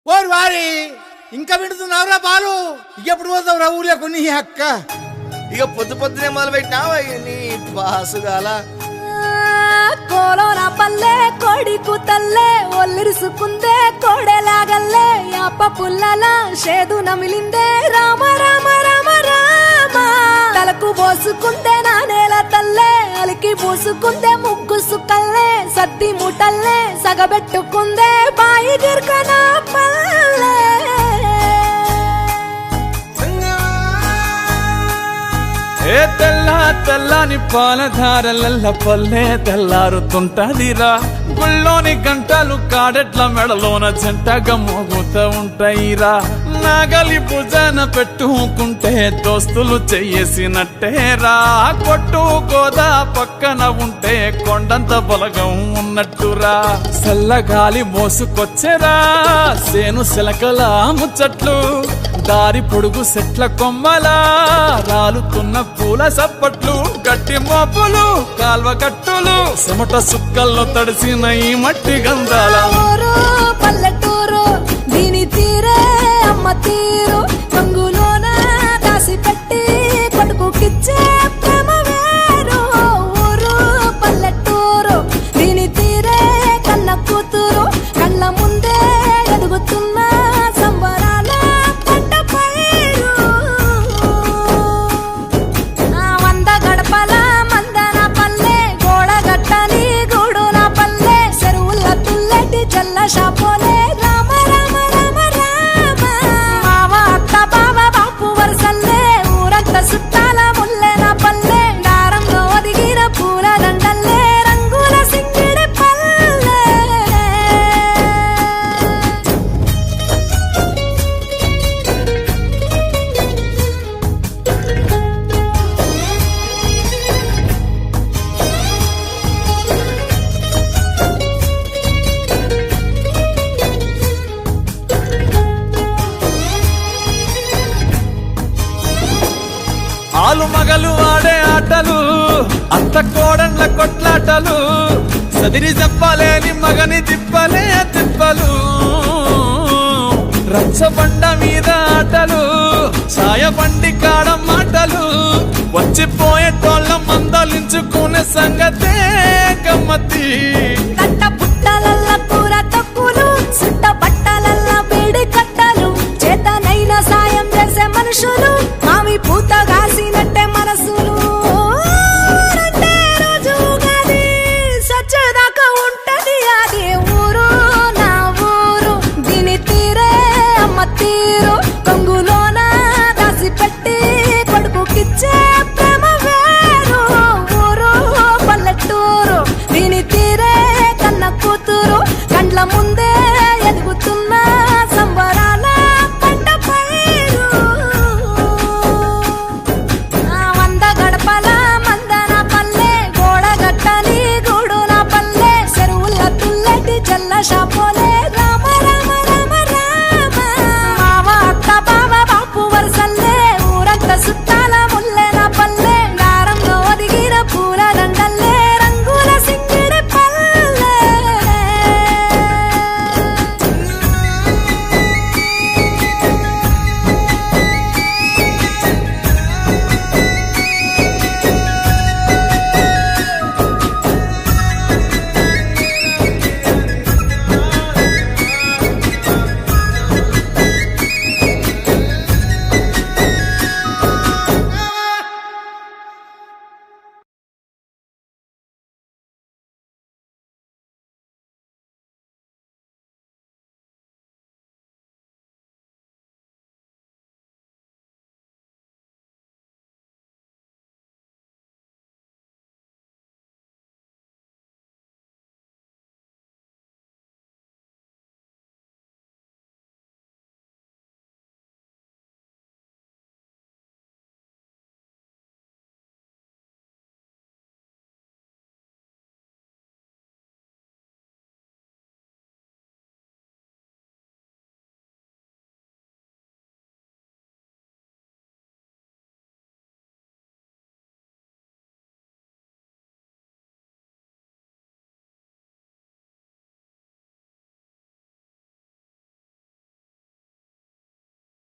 ఓరు వారి ఇంకా వింటున్నావురా బాలు, ఎప్పుడు పోతావురా ఊళ్ళో కొన్ని అక్క? ఇక పొద్దు పొద్దునే మొదలు పెట్టినావా నీ బాసుగాల? కోలోన పల్లె కోడి కూతల్లే ఒల్లిరుసుకుందే కోడెలాగల్లే యాప పుల్లల షేదు నమిలిందే రామ రామ రామ రామ తలకు పోసుకుందే నానేల తల్లే అలికి పూసుకుందే ముగ్గు సుక్కల్లే సద్ది ముటల్లే సగబెట్టుకుందే బాయి గిర్కన పల్లె. ఏ తెల్ల తెల్లని పాలధారలల్ల పల్లె తెల్లారుతుంటదిరా, గుళ్ళోని గంటలు కాడెట్ల మెడలోన జంటగా మోగుతూ ఉంటాయిరా. నాగలి భుజాన పెట్టుకుంటే దోస్తులు చెయ్యేసినట్టేరా, కొట్టు గోదా పక్కన ఉంటే కొండంత బలగం ఉన్నట్టురా. చల్లగాలి మోసుకొచ్చెరా సేను శిలకల ముచ్చట్లు, దారి పొడుగు సెట్ల కొమ్మలా రాలుతున్న పూల సప్పట్లు, గట్టి మోపులు కాల్వ కట్టులు చెమట సుక్కల్లో తడిసిన ఈ మట్టి గంధాల. పల్లెటూరు దీని తీరే అమ్మ తీరు, రంగులోన దాసి పెట్టి కొడుకుకిచ్చే ప్రేమ వేరు. ఊరు పల్లెటూరు దీని తీరే కన్న కూతురు, కళ్ళ ముందే ఎదుగుతున్న సంబరాల పంట పైరు. వంద గడపల మందన పల్లె గోడగట్టని గూడున పల్లె, చెరువుల తుల్లెటి జల్ల షాపోలే రామ రామ రామ రామ. మావ అత్త బావ బాపు వరసల్లే ఊరంత సుట్టాల ముల్లెన పల్లె, దారంలో ఒదిగిన పూల దండల్లే రంగుల సింగిడి పల్లె. ఆలు మగలు ఆడే ఆటలు, అత్త కోడళ్ళ కొట్లాటలు, సదిరి చెప్పలేని మగని తిప్పలే తిప్పలు. రచ్చబండ మీద ఆటలు, సాయబండి కాడ మాటలు, వచ్చిపోయేటోళ్ళ మందలించుకునే సంగతే గమ్మతి.